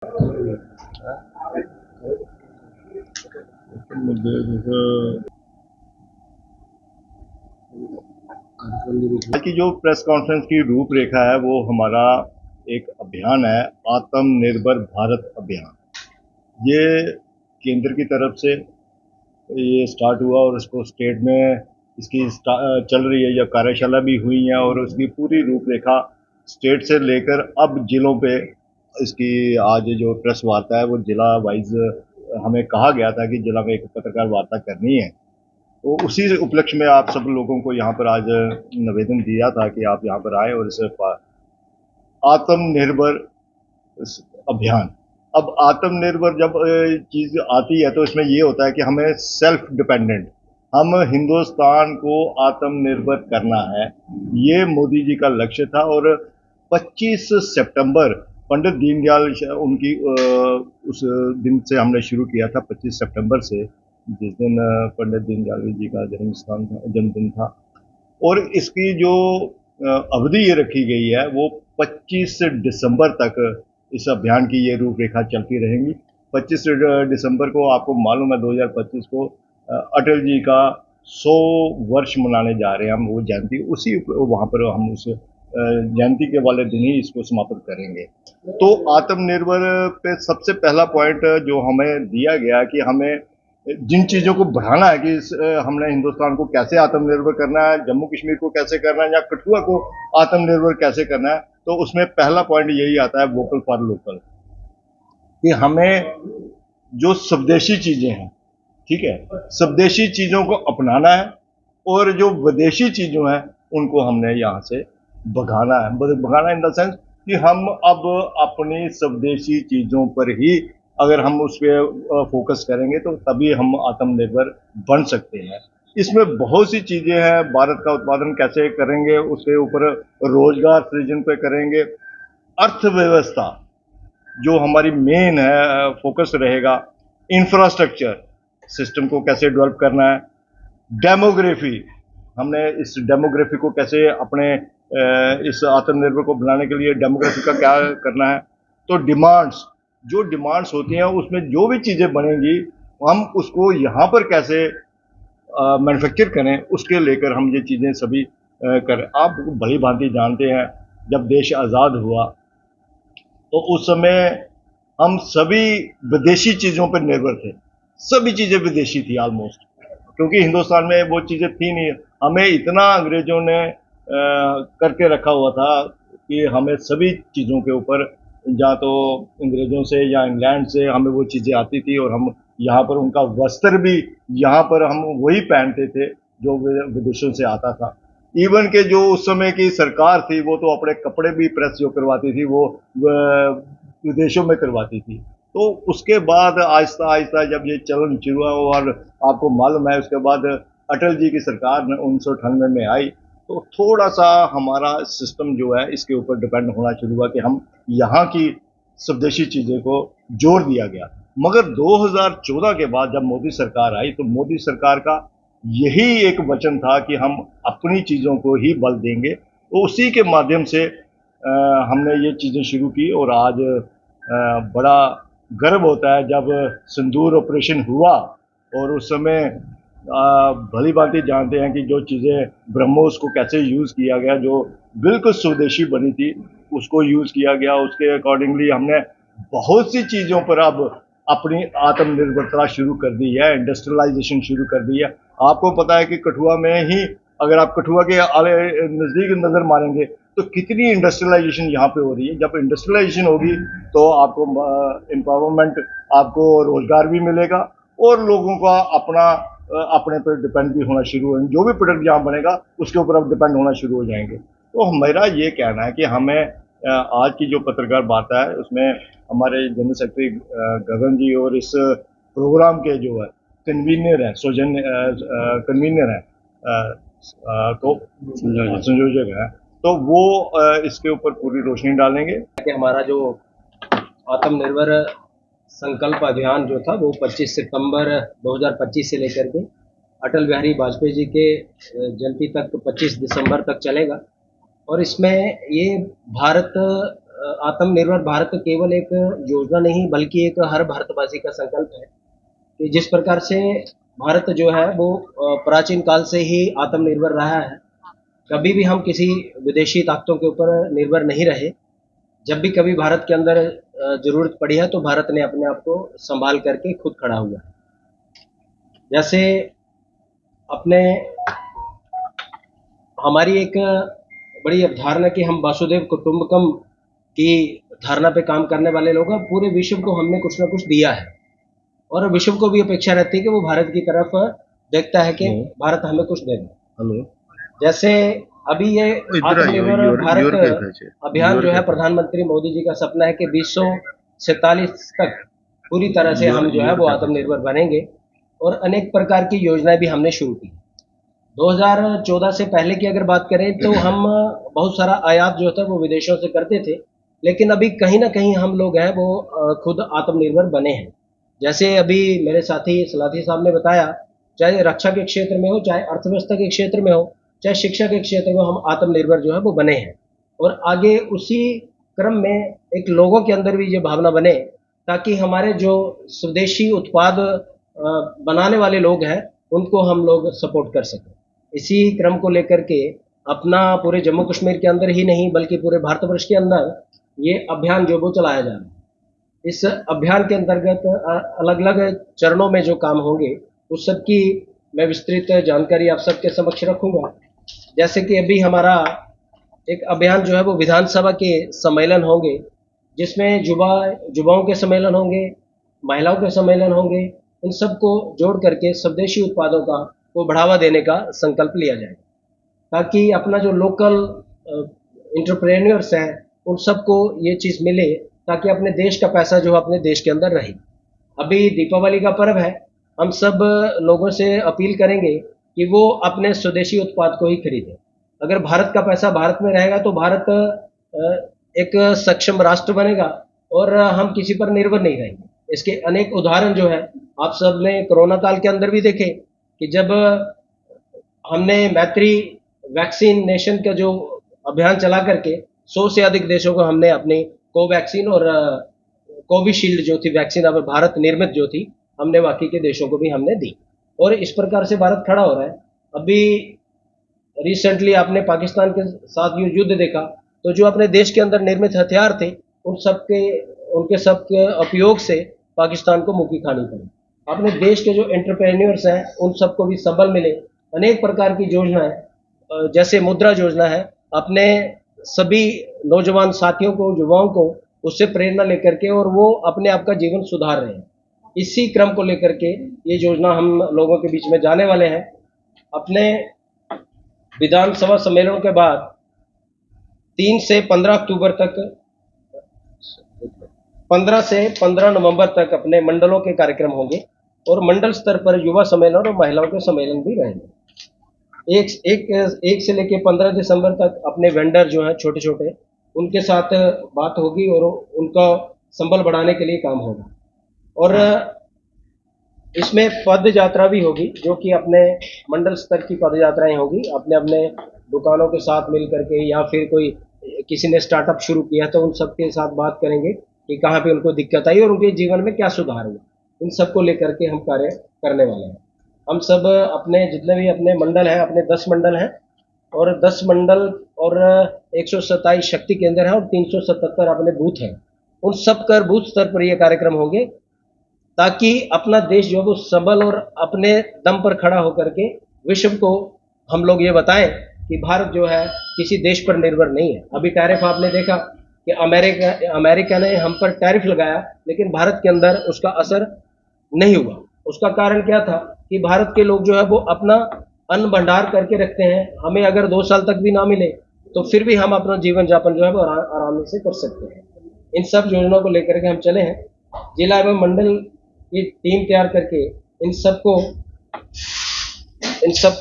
मुद्दे आज की जो प्रेस कॉन्फ्रेंस की रूपरेखा है वो हमारा एक अभियान है, आत्मनिर्भर भारत अभियान। ये केंद्र की तरफ से ये स्टार्ट हुआ और इसको स्टेट में इसकी चल रही है, या कार्यशाला भी हुई है और उसकी पूरी रूपरेखा स्टेट से लेकर अब जिलों पे इसकी आज जो प्रेस वार्ता है वो जिला वाइज हमें कहा गया था कि जिला में एक पत्रकार वार्ता करनी है। तो उसी उपलक्ष्य में आप सब लोगों को यहाँ पर आज निवेदन दिया था कि आप यहाँ पर आए और इसे आत्मनिर्भर अभियान। अब आत्मनिर्भर जब चीज आती है तो इसमें ये होता है कि हमें सेल्फ डिपेंडेंट, हम हिंदुस्तान को आत्मनिर्भर करना है, ये मोदी जी का लक्ष्य था। और 25 सितंबर पंडित दीनदयाल उनकी उस दिन से हमने शुरू किया था, 25 सितंबर से, जिस दिन पंडित दीनदयाल जी का जन्मदिन था। और इसकी जो अवधि ये रखी गई है वो 25 दिसंबर तक इस अभियान की ये रूपरेखा चलती रहेंगी। 25 दिसंबर को आपको मालूम है 2025 को अटल जी का 100 वर्ष मनाने जा रहे हैं हम, वो जयंती, उसी वहाँ पर हम उस जयंती के वाले दिन ही इसको समाप्त करेंगे। तो आत्मनिर्भर पे सबसे पहला पॉइंट जो हमें दिया गया कि हमें जिन चीजों को बढ़ाना है कि हमने हिंदुस्तान को कैसे आत्मनिर्भर करना है, जम्मू कश्मीर को कैसे करना है, या कठुआ को आत्मनिर्भर कैसे करना है, तो उसमें पहला पॉइंट यही आता है, वोकल फॉर लोकल, कि हमें जो स्वदेशी चीजें हैं, ठीक है, स्वदेशी चीजों को अपनाना है और जो विदेशी चीजों हैं उनको हमने यहाँ से भगाना है। भगाना इन द सेंस कि हम अब अपनी स्वदेशी चीजों पर ही अगर हम उस पर फोकस करेंगे तो तभी हम आत्मनिर्भर बन सकते हैं। इसमें बहुत सी चीजें हैं, भारत का उत्पादन कैसे करेंगे, उसके ऊपर रोजगार सृजन पे करेंगे, अर्थव्यवस्था जो हमारी मेन है फोकस रहेगा, इंफ्रास्ट्रक्चर सिस्टम को कैसे डेवलप करना है, डेमोग्राफी, हमने इस डेमोग्राफी को कैसे अपने इस आत्मनिर्भर को बनाने के लिए डेमोग्राफी का क्या करना है। तो डिमांड्स, जो डिमांड्स होती हैं उसमें जो भी चीजें बनेंगी हम उसको यहाँ पर कैसे मैन्युफैक्चर करें, उसके लेकर हम ये चीजें सभी करें। आप भली भांति जानते हैं जब देश आज़ाद हुआ तो उस समय हम सभी विदेशी चीजों पर निर्भर थे, सभी चीजें विदेशी थी ऑलमोस्ट, क्योंकि हिंदुस्तान में वो चीजें थी नहीं। हमें इतना अंग्रेजों ने करके रखा हुआ था कि हमें सभी चीजों के ऊपर, या तो अंग्रेजों से या इंग्लैंड से हमें वो चीजें आती थी, और हम यहाँ पर उनका वस्त्र भी यहाँ पर हम वही पहनते थे जो विदेशों से आता था। इवन के जो उस समय की सरकार थी वो तो अपने कपड़े भी प्रेस जो करवाती थी वो विदेशों में करवाती थी। तो उसके बाद आहिस्ता आहिस्ता जब ये चलन शुरू हुआ, और आपको मालूम है उसके बाद अटल जी की सरकार 1998 में आई, तो थोड़ा सा हमारा सिस्टम जो है इसके ऊपर डिपेंड होना शुरू हुआ कि हम यहाँ की स्वदेशी चीज़ें को जोर दिया गया। मगर 2014 के बाद जब मोदी सरकार आई तो मोदी सरकार का यही एक वचन था कि हम अपनी चीज़ों को ही बल देंगे, तो उसी के माध्यम से हमने ये चीज़ें शुरू की। और आज बड़ा गर्व होता है जब सिंदूर ऑपरेशन हुआ, और उस समय भली भांति जानते हैं कि जो चीज़ें ब्रह्मोस को कैसे यूज़ किया गया, जो बिल्कुल स्वदेशी बनी थी उसको यूज़ किया गया। उसके अकॉर्डिंगली हमने बहुत सी चीज़ों पर अब अपनी आत्मनिर्भरता शुरू कर दी है, इंडस्ट्रियलाइजेशन शुरू कर दी है। आपको पता है कि कठुआ में ही, अगर आप कठुआ के आले नज़दीक नज़र मारेंगे तो कितनी इंडस्ट्रियलाइजेशन यहाँ पे हो रही है। जब इंडस्ट्रियलाइजेशन होगी तो आपको एम्पावरमेंट, आपको रोजगार भी मिलेगा, और लोगों का अपने पर डिपेंड भी होना शुरू हो, जो भी प्रोडक्ट यहाँ बनेगा उसके ऊपर अब डिपेंड होना शुरू हो जाएंगे। तो मेरा ये कहना है कि हमें आज की जो पत्रकार वार्ता है उसमें हमारे जनरल सेक्रेटरी गगन जी और इस प्रोग्राम के जो है कन्वीनर है, कन्वीनर है, तो संयोजक है, तो वो इसके ऊपर पूरी रोशनी डालेंगे कि हमारा जो आत्मनिर्भर संकल्प अभियान जो था वो 25 सितंबर 2025 से लेकर के अटल बिहारी वाजपेयी जी के जयंती तक 25 दिसंबर तक चलेगा। और इसमें ये भारत आत्मनिर्भर भारत केवल एक योजना नहीं बल्कि एक हर भारतवासी का संकल्प है कि जिस प्रकार से भारत जो है वो प्राचीन काल से ही आत्मनिर्भर रहा है। कभी भी हम किसी विदेशी ताकतों के ऊपर निर्भर नहीं रहे। जब भी कभी भारत के अंदर जरूरत पड़ी है तो भारत ने अपने आप को संभाल करके खुद खड़ा हुआ है। जैसे अपने हमारी एक बड़ी अवधारणा कि हम वासुदेव कुटुंबकम की धारणा पे काम करने वाले लोग हैं। पूरे विश्व को हमने कुछ ना कुछ दिया है और विश्व को भी अपेक्षा रहती है कि वो भारत की तरफ देखता है कि भारत हमें कुछ देगा। जैसे अभी ये आत्मनिर्भर भारत अभियान जो है प्रधानमंत्री मोदी जी का सपना है कि 2047 तक पूरी तरह से हम जो है वो आत्मनिर्भर बनेंगे और अनेक प्रकार की योजनाएं भी हमने शुरू की। 2014 से पहले की अगर बात करें तो हम बहुत सारा आयात जो था वो विदेशों से करते थे, लेकिन अभी कहीं ना कहीं हम लोग हैं वो खुद आत्मनिर्भर बने हैं। जैसे अभी मेरे साथी सलाथी साहब ने बताया, चाहे रक्षा के क्षेत्र में हो, चाहे अर्थव्यवस्था के क्षेत्र में हो, चाहे शिक्षा के क्षेत्र में, हम आत्मनिर्भर जो है वो बने हैं। और आगे उसी क्रम में एक लोगों के अंदर भी ये भावना बने ताकि हमारे जो स्वदेशी उत्पाद बनाने वाले लोग हैं उनको हम लोग सपोर्ट कर सकें। इसी क्रम को लेकर के अपना पूरे जम्मू कश्मीर के अंदर ही नहीं बल्कि पूरे भारतवर्ष के अंदर ये अभियान जो वो चलाया जा रहा है। इस अभियान के अंतर्गत अलग अलग चरणों में जो काम होंगे उस सब की मैं विस्तृत जानकारी आप सबके समक्ष रखूंगा। जैसे कि अभी हमारा एक अभियान जो है वो विधानसभा के सम्मेलन होंगे, जिसमें युवाओं के सम्मेलन होंगे, महिलाओं के सम्मेलन होंगे। इन सबको जोड़ करके स्वदेशी उत्पादों का को बढ़ावा देने का संकल्प लिया जाएगा ताकि अपना जो लोकल एंटरप्रेन्योर्स हैं उन सबको ये चीज़ मिले ताकि अपने देश का पैसा जो अपने देश के अंदर रहे। अभी दीपावली का पर्व है, हम सब लोगों से अपील करेंगे कि वो अपने स्वदेशी उत्पाद को ही खरीदें। अगर भारत का पैसा भारत में रहेगा तो भारत एक सक्षम राष्ट्र बनेगा और हम किसी पर निर्भर नहीं रहेंगे। इसके अनेक उदाहरण जो है आप सब ने कोरोना काल के अंदर भी देखे कि जब हमने मैत्री वैक्सीनेशन का जो अभियान चला करके 100 से अधिक देशों को हमने अपनी कोवैक्सीन और कोविशील्ड जो थी वैक्सीन अब भारत निर्मित जो थी हमने बाकी के देशों को भी हमने दी और इस प्रकार से भारत खड़ा हो रहा है। अभी रिसेंटली आपने पाकिस्तान के साथ युद्ध देखा तो जो अपने देश के अंदर निर्मित हथियार थे उनके सबके उपयोग से पाकिस्तान को मुक्की खानी पड़ी। अपने देश के जो एंटरप्रेन्योर्स हैं उन सबको भी सबल मिले। अनेक प्रकार की योजनाएं जैसे मुद्रा योजना है, अपने सभी नौजवान साथियों को, युवाओं को उससे प्रेरणा लेकर के और वो अपने आप का जीवन सुधार रहे हैं। इसी क्रम को लेकर के ये योजना हम लोगों के बीच में जाने वाले हैं। अपने विधानसभा सम्मेलनों के बाद 3 से 15 अक्टूबर तक 15 से 15 नवंबर तक अपने मंडलों के कार्यक्रम होंगे और मंडल स्तर पर युवा सम्मेलन और महिलाओं के सम्मेलन भी रहेंगे। एक से लेकर 15 दिसंबर तक अपने वेंडर जो हैं छोटे छोटे उनके साथ बात होगी और उनका संबल बढ़ाने के लिए काम होगा। और इसमें पद यात्रा भी होगी जो कि अपने मंडल स्तर की पद यात्राएं होगी। अपने अपने दुकानों के साथ मिल करके या फिर कोई किसी ने स्टार्टअप शुरू किया तो उन सबके साथ बात करेंगे कि कहाँ पे उनको दिक्कत आई और उनके जीवन में क्या सुधार हुआ। इन सबको लेकर के हम कार्य करने वाले हैं। हम सब अपने जितने भी अपने मंडल हैं, अपने 10 मंडल हैं और 10 मंडल और 127 शक्ति केंद्र हैं और 377 अपने बूथ हैं। उन सब कर बूथ स्तर पर ये कार्यक्रम होंगे ताकि अपना देश जो है वो सबल और अपने दम पर खड़ा होकर के विश्व को हम लोग ये बताएं कि भारत जो है किसी देश पर निर्भर नहीं है। अभी टैरिफ आपने देखा कि अमेरिका ने हम पर टैरिफ लगाया लेकिन भारत के अंदर उसका असर नहीं हुआ। उसका कारण क्या था कि भारत के लोग जो है वो अपना अन्न भंडार करके रखते हैं। हमें अगर 2 साल तक भी ना मिले तो फिर भी हम अपना जीवन यापन जो है वो आराम से कर सकते हैं। इन सब योजनाओं को लेकर के हम चले हैं। जिला एवं मंडल की टीम तैयार करके इन सबको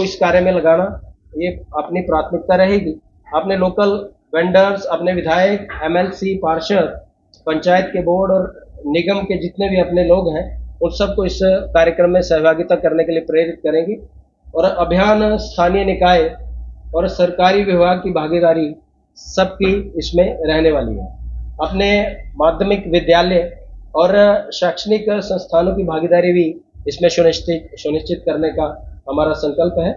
इस कार्य में लगाना ये अपनी प्राथमिकता रहेगी। अपने लोकल वेंडर्स, अपने विधायक, एमएलसी, पार्षद, पंचायत के बोर्ड और निगम के जितने भी अपने लोग हैं उन सबको इस कार्यक्रम में सहभागिता करने के लिए प्रेरित करेंगे। और अभियान स्थानीय निकाय और सरकारी विभाग की भागीदारी सबकी इसमें रहने वाली है। अपने माध्यमिक विद्यालय और शैक्षणिक संस्थानों की भागीदारी भी इसमें सुनिश्चित करने का हमारा संकल्प है।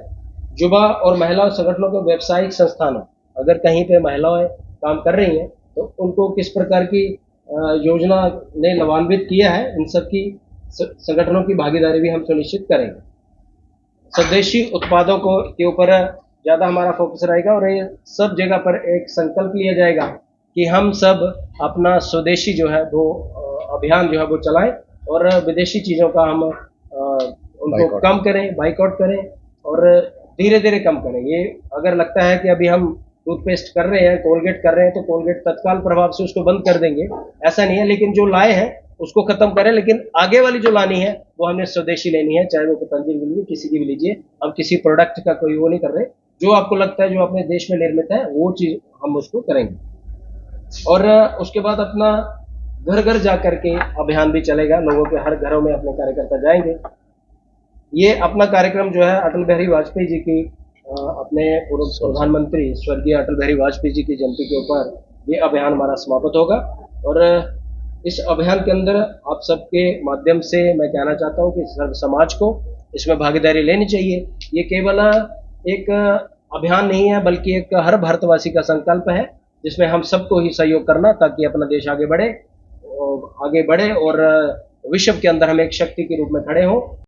युवा और महिला संगठनों के व्यावसायिक संस्थानों, अगर कहीं पे महिलाएं काम कर रही हैं तो उनको किस प्रकार की योजना ने लाभान्वित किया है, इन सब की संगठनों की भागीदारी भी हम सुनिश्चित करेंगे। स्वदेशी उत्पादों को के ऊपर ज़्यादा हमारा फोकस रहेगा और ये सब जगह पर एक संकल्प लिया जाएगा कि हम सब अपना स्वदेशी जो है वो अभियान जो है वो चलाएं और विदेशी चीज़ों का हम उनको कम करें, बाइकआउट करें और धीरे धीरे कम करें। ये अगर लगता है कि अभी हम टूथपेस्ट कर रहे हैं, कोलगेट कर रहे हैं तो कोलगेट तत्काल प्रभाव से उसको बंद कर देंगे, ऐसा नहीं है। लेकिन जो लाए हैं उसको खत्म करें, लेकिन आगे वाली जो लानी है वो हमने स्वदेशी लेनी है, चाहे वो पतंजलि की लीजिए, किसी की भी लीजिए। हम किसी प्रोडक्ट का कोई वो नहीं कर रहे, जो आपको लगता है जो अपने देश में निर्मित है वो चीज़ हम उसको करेंगे। और उसके बाद अपना घर घर जा करके अभियान भी चलेगा, लोगों के हर घरों में अपने कार्यकर्ता जाएंगे। ये अपना कार्यक्रम जो है अटल बिहारी वाजपेयी जी की अपने पूर्व प्रधानमंत्री स्वर्गीय अटल बिहारी वाजपेयी जी की जयंती के ऊपर ये अभियान हमारा समाप्त होगा। और इस अभियान के अंदर आप सबके माध्यम से मैं कहना चाहता हूँ कि सर्व समाज को इसमें भागीदारी लेनी चाहिए। ये केवल एक अभियान नहीं है, बल्कि एक हर भारतवासी का संकल्प है जिसमें हम सबको ही सहयोग करना, ताकि अपना देश आगे बढ़े और विश्व के अंदर हम एक शक्ति के रूप में खड़े हों।